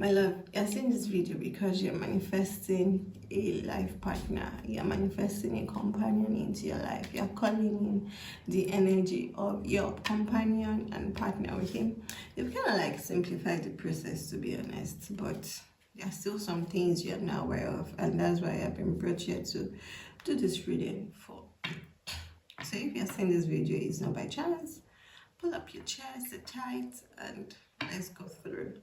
My love, you're seeing this video because you're manifesting a life partner. You're manifesting a companion into your life. You're calling in the energy of your companion and partner with him. You've kind of like simplified the process, to be honest, but there are still some things you're not aware of, and that's why I've been brought here to do this reading for. So if you're seeing this video, it's not by chance. Pull up your chair, sit tight, and let's go through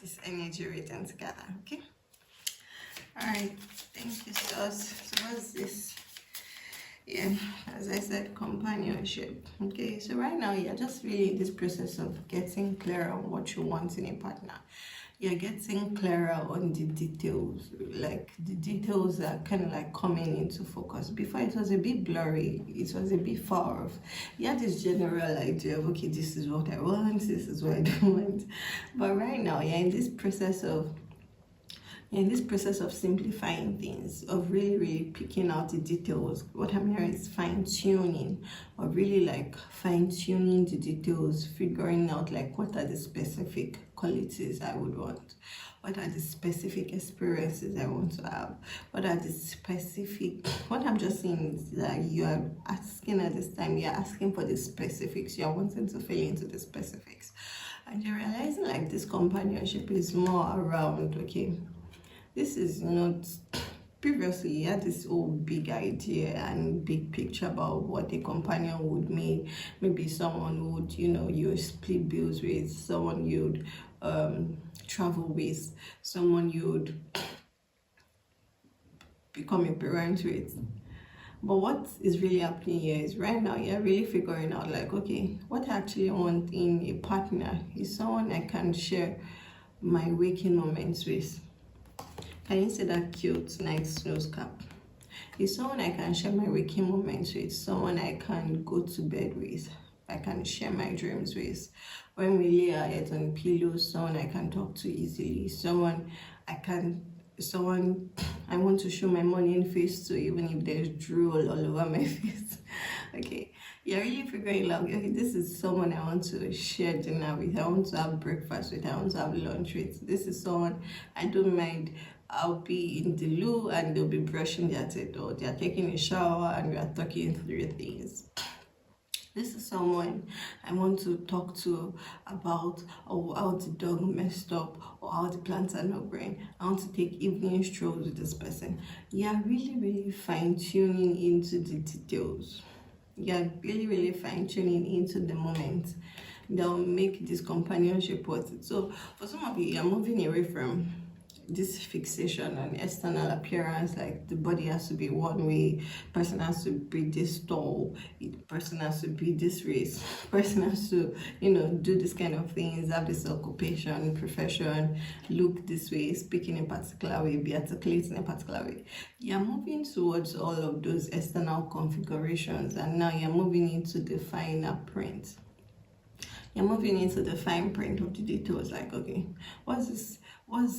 this energy reading together, okay? All right, thank you, Sus. So what's this? Yeah, as I said, companionship. Okay, so right now you're just really in this process of getting clear on what you want in a partner. You're getting clearer on the details, like the details are kind of like coming into focus. Before it was a bit blurry, it was a bit far off. You had this general idea of, okay, this is what I want, this is what I don't want. But right now you're in this process of simplifying things, of really picking out the details. What I'm hearing is fine-tuning, of really like fine-tuning the details, figuring out like what are the specific qualities I would want, what are the specific experiences I want to have, what are the specific, what I'm just saying is that you are asking at this time, you're asking for the specifics, you're wanting to fill into the specifics, and you're realizing like this companionship is more around, okay, this is not, previously you had this whole big idea and big picture about what a companion would mean. Maybe someone would, you split bills with, someone you'd travel with, someone you'd become a parent with. But what is really happening here is right now you're really figuring out like, okay, what I actually want in a partner is someone I can share my waking moments with. Can you see that cute nice nose cap? It's someone I can share my waking moments with, someone I can go to bed with, I can share my dreams with. When we lay our heads on pillows, someone I can talk to easily, someone I want to show my morning face to, even if there's drool all over my face. Okay, you're really figuring out, okay, this is someone I want to share dinner with, I want to have breakfast with, I want to have lunch with. This is someone I don't mind. I'll be in the loo and they'll be brushing their teeth, or they're taking a shower and we are talking through things. This is someone I want to talk to about how the dog messed up, or how the plants are not growing. I want to take evening strolls with this person. You're really fine-tuning into the details. You're really fine-tuning into the moment that will make this companionship worth it. So for some of you, you're moving away from this fixation on external appearance, like the body has to be one way, person has to be this tall, person has to be this race, person has to, do this kind of things, have this occupation, profession, look this way, speak in a particular way, be articulate in a particular way. You're moving towards all of those external configurations, and now you're moving into the finer print. You're moving into the fine print of the details, like, okay, what's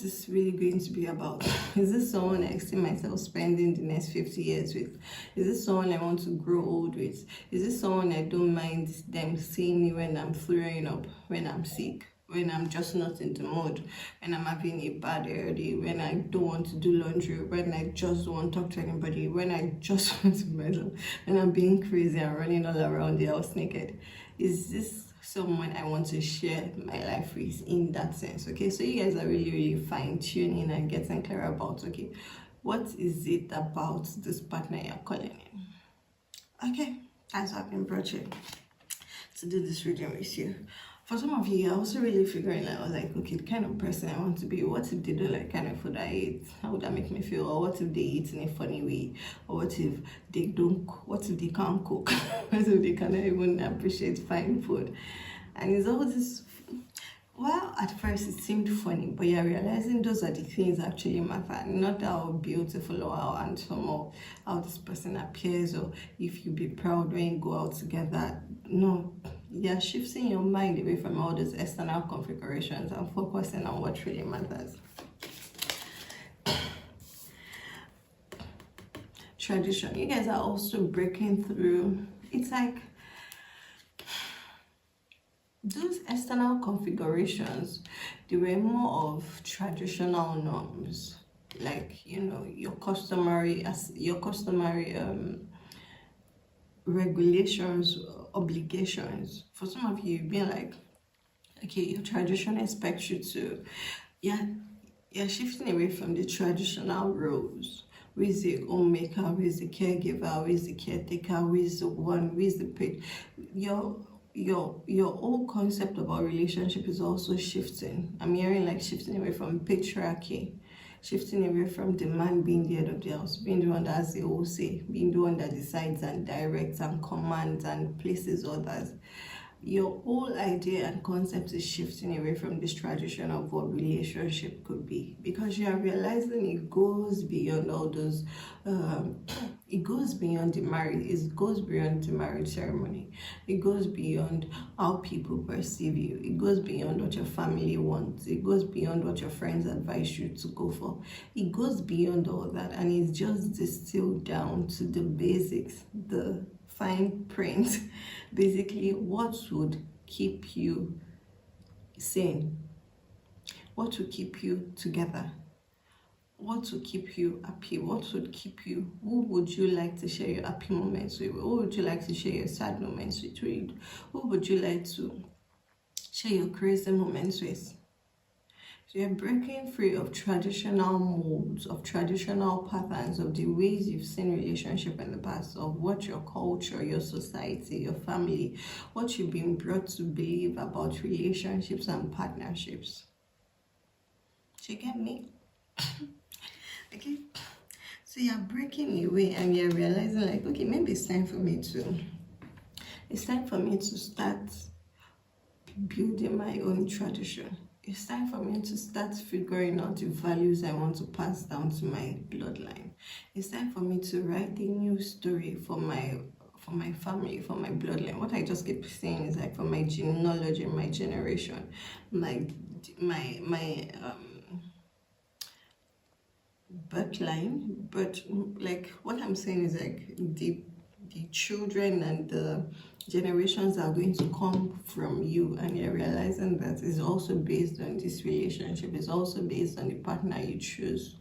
this really going to be about? Is this someone I see myself spending the next 50 years with? Is this someone I want to grow old with? Is this someone I don't mind them seeing me when I'm throwing up, when I'm sick, when I'm just not in the mood, when I'm having a bad hair day, when I don't want to do laundry, when I just don't want to talk to anybody, when I just want to myself, when I'm being crazy and running all around the house naked? Is this someone I want to share my life with in that sense? Okay, so you guys are really fine-tuning and getting clear about, okay, what is it about this partner you're calling in? Okay, that's what I've been brought here to do this reading with you. For some of you, you're also really figuring out, like, okay, the kind of person I want to be. What if they don't like kind of food I eat? How would that make me feel? Or what if they eat in a funny way? Or what if they don't? What if they can't cook? What if they cannot even appreciate fine food? And it's all this. Well, at first it seemed funny, but you're realizing those are the things that actually matter, not how beautiful or how handsome or how this person appears, or if you be proud when you go out together. No, you're shifting your mind away from all those external configurations and focusing on what really matters. Tradition. You guys are also breaking through. It's like those external configurations, they were more of traditional norms, like, you know, your customary regulations, obligations. For some of you, you've been like, okay, your tradition expects you to, yeah, you're shifting away from the traditional roles. Who is the homemaker? Who is the caregiver? Who is the caretaker? Who is the one? Who is the pet? Your whole concept about relationship is also shifting. I'm hearing like shifting away from patriarchy, shifting away from the man being the head of the house, being the one that has the whole say, being the one that decides and directs and commands and places others. Your whole idea and concept is shifting away from this tradition of what relationship could be, because you are realizing it goes beyond all those it goes beyond the marriage, it goes beyond the marriage ceremony, it goes beyond how people perceive you, it goes beyond what your family wants, it goes beyond what your friends advise you to go for, it goes beyond all that, and it's just distilled down to the basics, the fine print. Basically, what would keep you sane, what would keep you together, what would keep you happy, what would keep you, who would you like to share your happy moments with, who would you like to share your sad moments with, who would you like to share your crazy moments with. So you're breaking free of traditional molds, of traditional patterns, of the ways you've seen relationship in the past, of what your culture, your society, your family, what you've been brought to believe about relationships and partnerships. Do you get me? Okay. So you're breaking away and you're realizing like, okay, maybe it's time for me to start building my own tradition. It's time for me to start figuring out the values I want to pass down to my bloodline. It's time for me to write a new story for my family, for my bloodline. What I just keep saying is like for my genealogy, my generation, my birthline. But like what I'm saying is like the children and the generations are going to come from you, and you're realizing that is also based on this relationship, is also based on the partner you choose.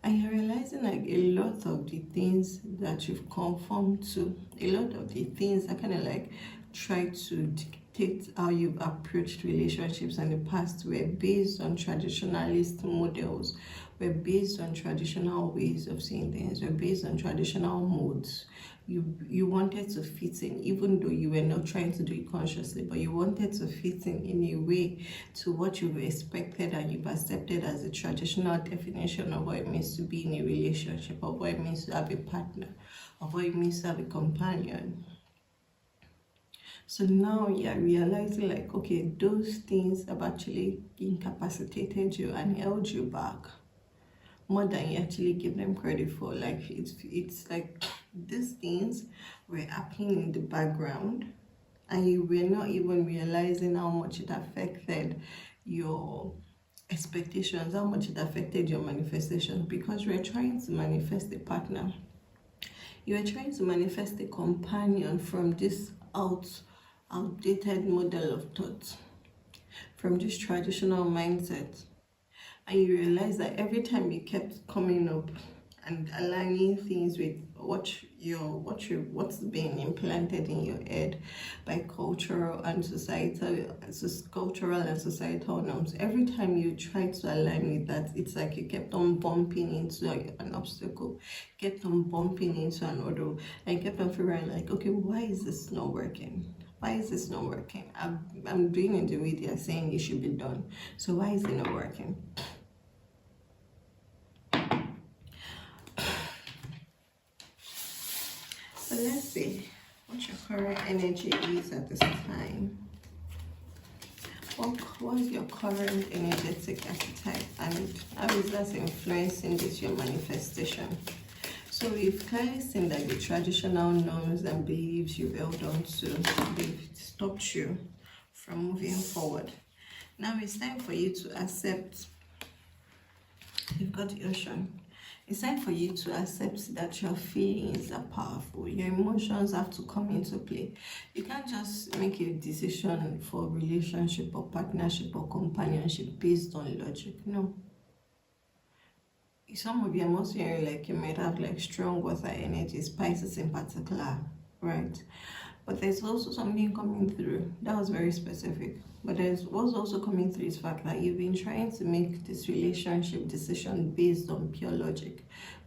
And you're realizing like a lot of the things that you've conformed to, a lot of the things that kind of like try to dictate how you've approached relationships in the past were based on traditionalist models, were based on traditional ways of seeing things, were based on traditional modes. You wanted to fit in, even though you were not trying to do it consciously, but you wanted to fit in a way to what you've expected and you've accepted as a traditional definition of what it means to be in a relationship, of what it means to have a partner, of what it means to have a companion. So now you're realizing like, okay, those things have actually incapacitated you and held you back more than you actually give them credit for. Like it's like these things were happening in the background and you were not even realizing how much it affected your expectations, how much it affected your manifestations, because you were trying to manifest a partner, you were trying to manifest a companion from this outdated model of thought, from this traditional mindset. And you realize that every time you kept coming up and aligning things with what's being implanted in your head by cultural and societal norms, every time you try to align with that, it's like you kept on bumping into an obstacle, kept on bumping into an hurdle, and you kept on figuring like, okay, why is this not working? Why is this not working? I'm doing it the way they are saying it should be done. So why is it not working? So let's see what your current energy is at this time. What's your current energetic archetype, and how is that influencing this your manifestation? So we've clearly seen that the traditional norms and beliefs you held on to, they've stopped you from moving forward. Now it's time for you to accept. You've got the ocean. It's time for you to accept that your feelings are powerful. Your emotions have to come into play. You can't just make a decision for relationship or partnership or companionship based on logic. No. Some of you, I'm also hearing like you might have like strong water energies, Pisces in particular, right? But there's also something coming through. That was very specific. But there's what's also coming through is the fact that you've been trying to make this relationship decision based on pure logic,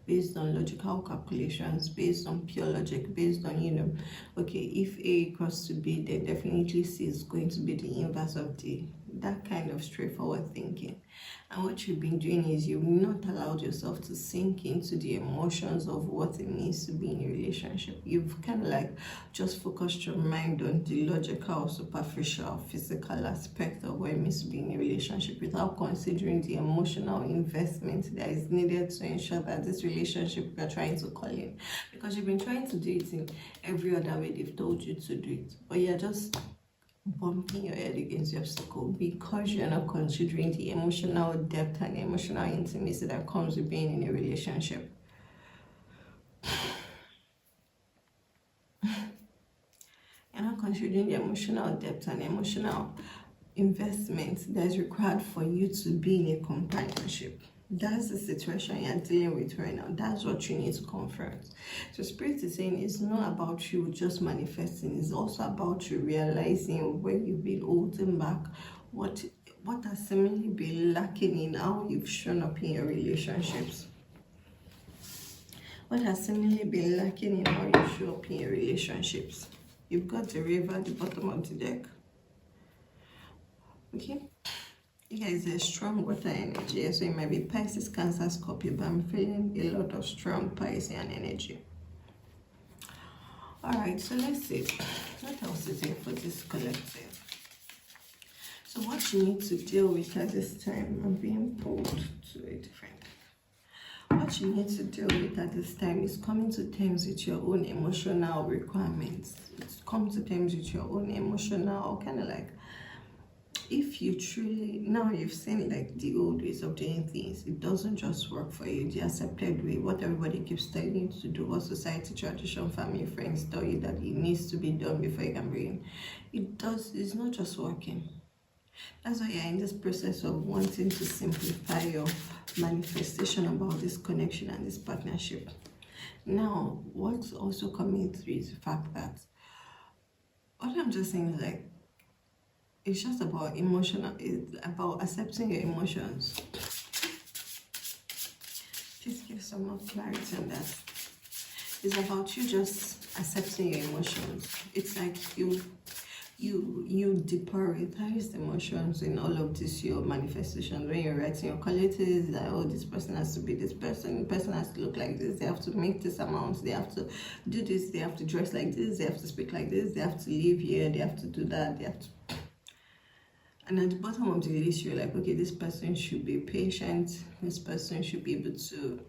based on logical calculations, based on pure logic, based on, okay, if A equals to B, then definitely C is going to be the inverse of D. That kind of straightforward thinking. And what you've been doing is you've not allowed yourself to sink into the emotions of what it means to be in a relationship. You've kind of like just focused your mind on the logical, superficial, physical aspect of what it means to be in a relationship without considering the emotional investment that is needed to ensure that this relationship you're trying to call in. Because you've been trying to do it in every other way they've told you to do it. But you're just bumping your head against the obstacle because you're not considering the emotional depth and emotional intimacy that comes with being in a relationship. You're not considering the emotional depth and emotional investment that is required for you to be in a companionship. That's the situation you're dealing with right now. That's what you need to confront. So Spirit is saying it's not about you just manifesting. It's also about you realizing where you've been holding back, what has seemingly been lacking in how you've shown up in your relationships. What has seemingly been lacking in how you show up in your relationships. You've got the river at the bottom of the deck. Okay? Yeah, it's a strong water energy, so it might be Pisces, Cancer, Scorpio, but I'm feeling a lot of strong Piscean energy. Alright, so let's see. What else is it for this collective? So what you need to deal with at this time, I'm being pulled to a different. What you need to deal with at this time is coming to terms with your own emotional requirements. It's come to terms with your own emotional, kind of like, if you truly, now you've seen like the old ways of doing things, it doesn't just work for you, the accepted way, what everybody keeps telling you to do, what society, tradition, family, friends tell you that it needs to be done before you can bring it's not just working. That's why you're in this process of wanting to simplify your manifestation about this connection and this partnership. Now, what's also coming through is the fact that what I'm just saying is like, it's just about it's about accepting your emotions. Please give some more clarity on that. It's about you just accepting your emotions. It's like you deprioritize emotions in all of this, your manifestation. When you're writing your qualities, like, oh, this person has to be this person, the person has to look like this, they have to make this amount, they have to do this, they have to dress like this, they have to speak like this, they have to live here, they have to do that, they have to. And at the bottom of the list, you're like, okay, this person should be patient, this person should be able to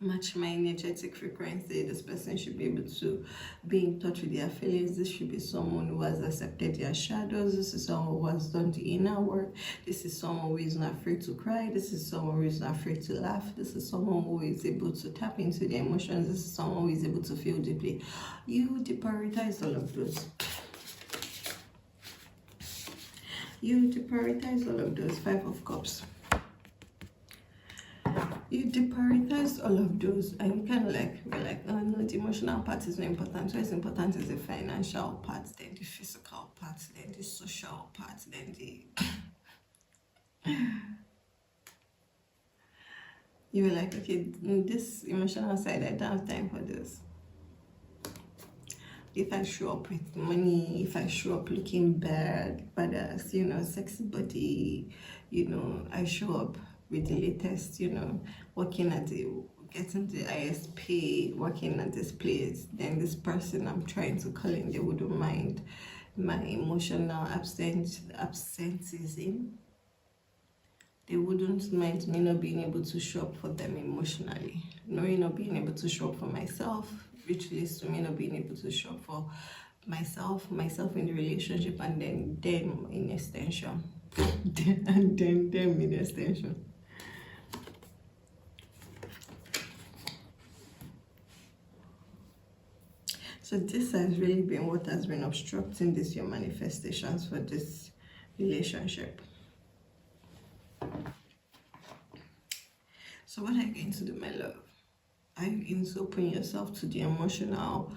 match my energetic frequency, this person should be able to be in touch with their feelings, this should be someone who has accepted their shadows, this is someone who has done the inner work, this is someone who is not afraid to cry, this is someone who is not afraid to laugh, this is someone who is able to tap into their emotions, this is someone who is able to feel deeply. You deprioritize all of those. You deprioritize all of those. 5 of Cups. You deprioritize all of those, and you kind of like, we're like, oh no, the emotional part is not important. What's important is the financial part, then the physical part, then the social part, then the. You were like, okay, this emotional side, I don't have time for this. If I show up with money, if I show up looking badass, you know, sexy body, you know, I show up with the latest, you know, working at getting the highest pay, working at this place, then this person I'm trying to call in, they wouldn't mind my emotional absenteeism. They wouldn't mind me not being able to show up for them emotionally, not being able to show up for myself, which leads to me not being able to show up for myself in the relationship, and then them in extension. And then them in extension. So this has really been what has been obstructing this your manifestations for this relationship. So what are you going to do, my love? Are you going to open yourself to the emotional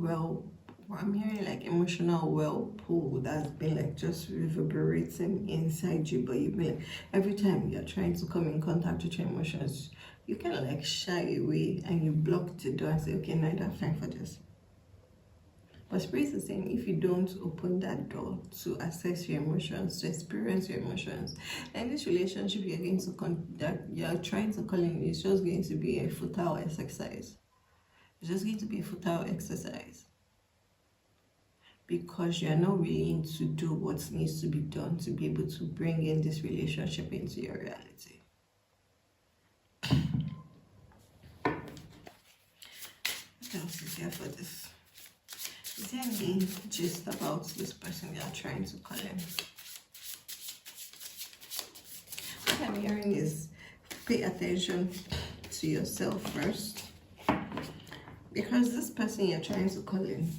I'm hearing like emotional whirlpool that's been like just reverberating inside you, but you've been like, every time you're trying to come in contact with your emotions, you kind of like shy away and you block the door and say, okay, no, I don't have time for this. But Spirit is saying, if you don't open that door to assess your emotions, to experience your emotions, then this relationship you're going to that you're trying to call in is just going to be a futile exercise. It's just going to be a futile exercise because you're not willing to do what needs to be done to be able to bring in this relationship into your reality. What else is here for this? Is there any gist about this person you are trying to call in? What I'm hearing is pay attention to yourself first. Because this person you're trying to call in,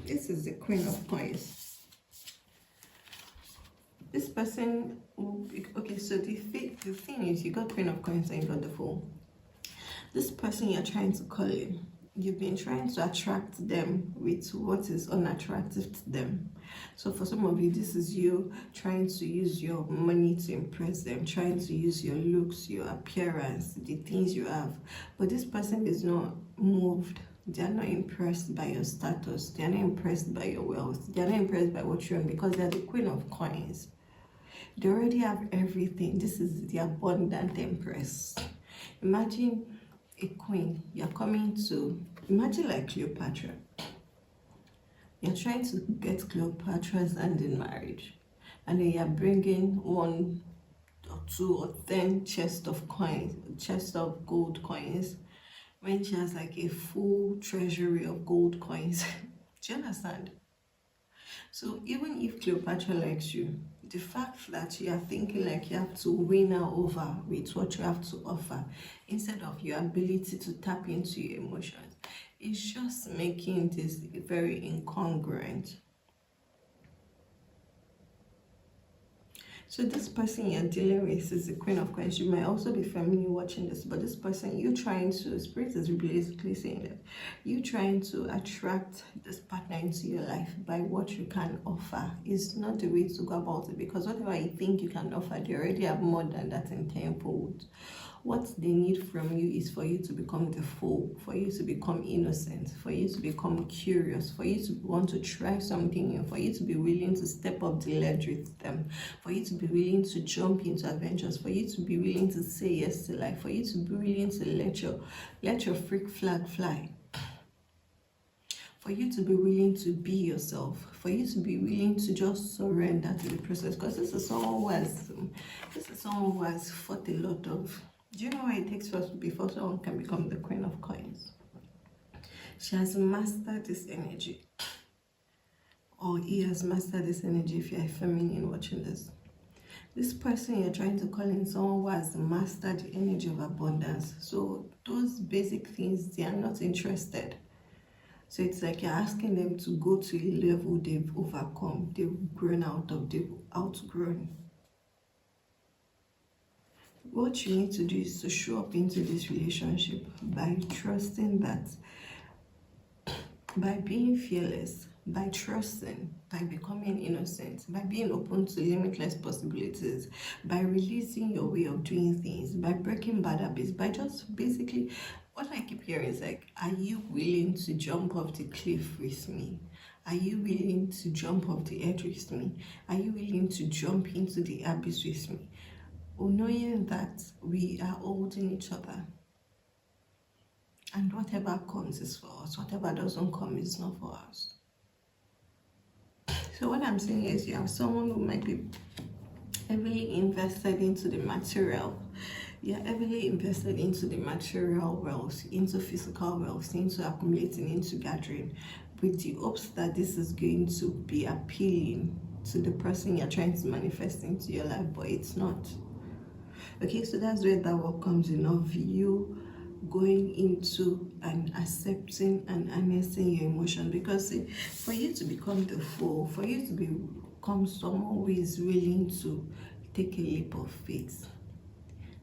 this is the Queen of Coins. This person will be, okay, so the thing is, you got Queen of Coins and you got the Fool. This person you're trying to call in, you've been trying to attract them with what is unattractive to them. So for some of you, this is you trying to use your money to impress them, trying to use your looks, your appearance, the things you have. But this person is not moved. They are not impressed by your status. They are not impressed by your wealth. They are not impressed by what you own because they are the Queen of Coins. They already have everything. This is the abundant Empress. Imagine a queen. You're coming to, imagine like Cleopatra. You're trying to get Cleopatra's hand in marriage. And then you're bringing 1 or 2 or 10 chests of coins, chests of gold coins, when she has like a full treasury of gold coins. Do you understand? So even if Cleopatra likes you, the fact that you are thinking like you have to win her over with what you have to offer instead of your ability to tap into your emotions, is just making this very incongruent. So this person you're dealing with is the Queen of Coins. You might also be feminine watching this, but this person, you trying to, Spirit is basically saying that you trying to attract this partner into your life by what you can offer is not the way to go about it, because whatever you think you can offer, they already have more than that in tenfold. What they need from you is for you to become the fool, for you to become innocent, for you to become curious, for you to want to try something new, for you to be willing to step up the ledge with them, for you to be willing to jump into adventures, for you to be willing to say yes to life, for you to be willing to let your freak flag fly, for you to be willing to be yourself, for you to be willing to just surrender to the process. Because this is someone who has fought a lot of. Do you know why it takes first before someone can become the Queen of Coins? She has mastered this energy, or he has mastered this energy if you're a feminine watching this. This person you're trying to call in someone who has mastered the energy of abundance. So those basic things, they are not interested. So it's like you're asking them to go to a level they've overcome, they've grown out of, they've outgrown. What you need to do is to show up into this relationship by trusting that, by being fearless, by trusting, by becoming innocent, by being open to limitless possibilities, by releasing your way of doing things, by breaking bad habits, by just basically, what I keep hearing is like, are you willing to jump off the cliff with me? Are you willing to jump off the edge with me? Are you willing to jump into the abyss with me? Knowing that we are holding each other, and whatever comes is for us, whatever doesn't come is not for us. So what I'm saying is, you have someone who might be heavily invested into the material. You're heavily invested into the material wealth, into physical wealth, into accumulating, into gathering, with the hopes that this is going to be appealing to the person you're trying to manifest into your life, but it's not. Okay, so that's where that work comes in, of you going into and accepting and harnessing your emotion. Because see, for you to become the fool, for you to become someone who is willing to take a leap of faith,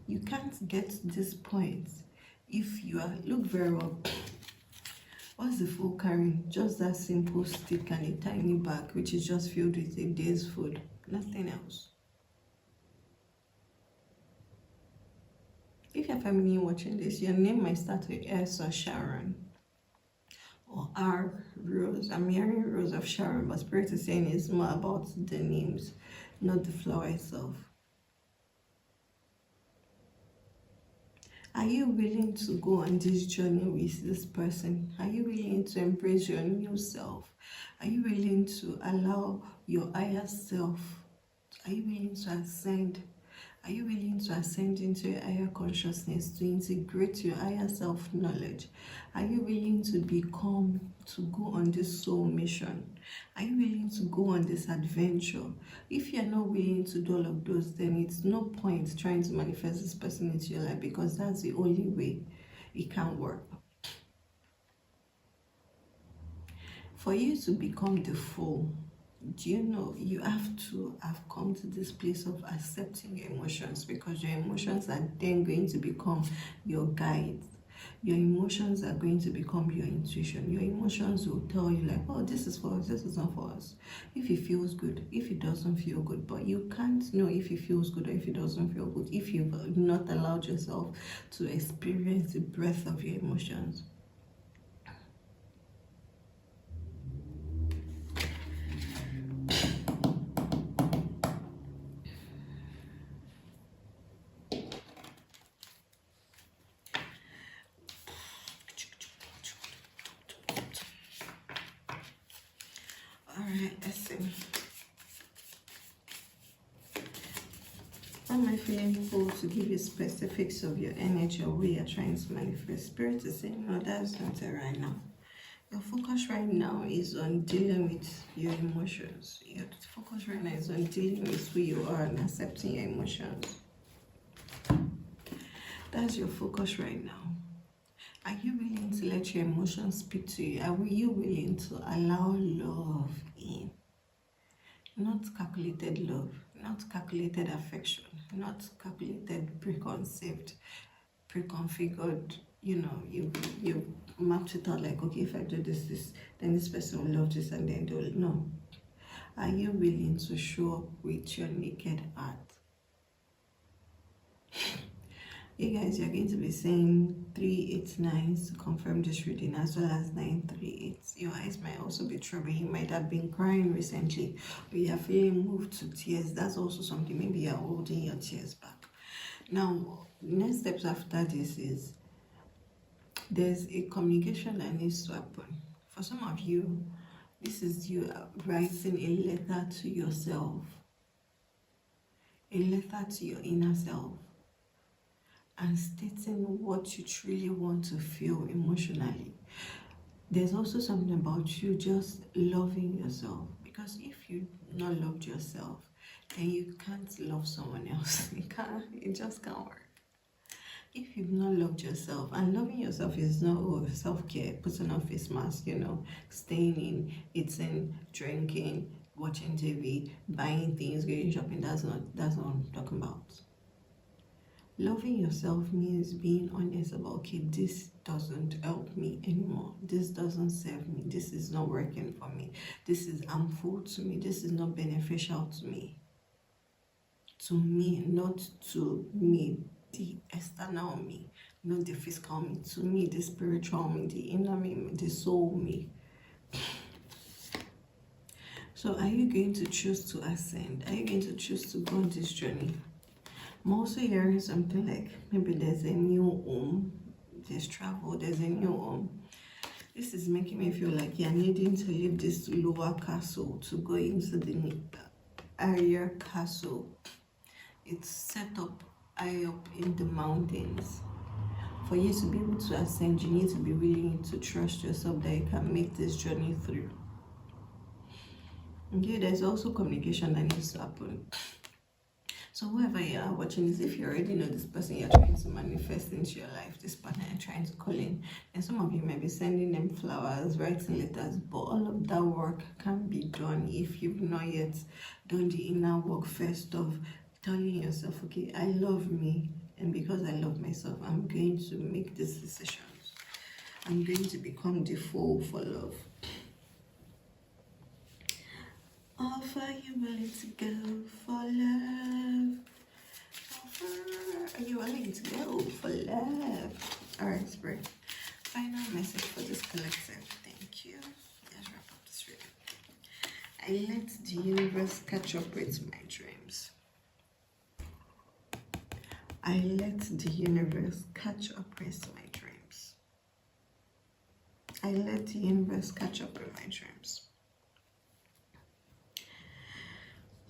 you can't get to this point if you are, look very well, what's the fool carrying? Just that simple stick and a tiny bag which is just filled with a day's food, nothing else. If you're family watching this, your name might start with S or Sharon or R, Rose. I'm hearing Rose of Sharon, but Spirit is saying it's more about the names, not the flower itself. Are you willing to go on this journey with this person? Are you willing to embrace your new self? Are you willing to allow your higher self? Are you willing to ascend? Are you willing to ascend into your higher consciousness, to integrate your higher self-knowledge? Are you willing to go on this soul mission? Are you willing to go on this adventure? If you're not willing to do all of those, then it's no point trying to manifest this person into your life, because that's the only way it can work. For you to become the full, do you know you have to have come to this place of accepting your emotions, because your emotions are then going to become your guides. Your emotions are going to become your intuition. Your emotions will tell you like, oh, this is for us, this is not for us. If it feels good, if it doesn't feel good. But you can't know if it feels good or if it doesn't feel good if you've not allowed yourself to experience the breadth of your emotions. Let's see. Am I feeling full to give you specifics of your energy or where you're trying to manifest? Spirit is saying, no, that's not it right now. Your focus right now is on dealing with your emotions. Your focus right now is on dealing with who you are and accepting your emotions. That's your focus right now. Are you willing to let your emotions speak to you? Are you willing to allow love in? Not calculated love, not calculated affection, not calculated preconceived, preconfigured, you know, you mapped it out like, okay, if I do this, then this person will love this and then they'll, no. Are you willing to show up with your naked heart? You guys, you're going to be saying 389 to confirm this reading, as well as 938. Your eyes might also be troubled. You might have been crying recently, or you are feeling moved to tears. That's also something. Maybe you're holding your tears back. Now, next steps after this is there's a communication that needs to happen. For some of you, this is you writing a letter to yourself, a letter to your inner self, and stating what you truly want to feel emotionally. There's also something about you just loving yourself, because if you not loved yourself, then you can't love someone else. It just can't work. If you've not loved yourself, and loving yourself is not self-care, putting on face mask, you know, staying in, eating, drinking, watching TV, buying things, going shopping. That's not what I'm talking about. Loving yourself means being honest about, okay, this doesn't help me anymore. This doesn't serve me. This is not working for me. This is harmful to me. This is not beneficial to me. To me, not to me, the external me, not the physical me. To me, the spiritual me, the inner me, the soul me. So are you going to choose to ascend? Are you going to choose to go on this journey? I'm also hearing something like maybe there's a new home, there's travel, there's a new home. This is making me feel like you're needing to leave this lower castle to go into the higher castle. It's set up high up in the mountains. For you to be able to ascend, you need to be willing to trust yourself that you can make this journey through. Okay, there's also communication that needs to happen. So whoever you are watching this, if you already know this person you're trying to manifest into your life, this partner you're trying to call in, and some of you may be sending them flowers, writing letters, but all of that work can be done if you've not yet done the inner work first of telling yourself, okay, I love me, and because I love myself, I'm going to make these decisions. I'm going to become the fool for love. Offer you willing to go for love? Offer, are you willing to go for love? Alright, Spirit. Final message for this collective. Thank you. Let's wrap up this reading. I let the universe catch up with my dreams. I let the universe catch up with my dreams. I let the universe catch up with my dreams.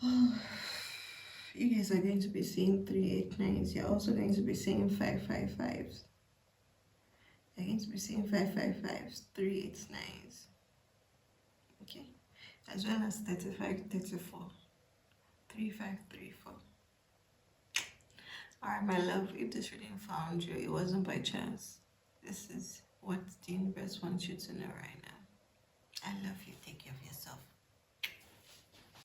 Oh, you guys are going to be seeing 389s. You're also going to be seeing 555s. You're going to be seeing 555s, 389s. Okay? As well as 35, 34, 3534. Alright, my love, if this reading found you, it wasn't by chance. This is what the universe wants you to know right now. I love you. Take care of yourself.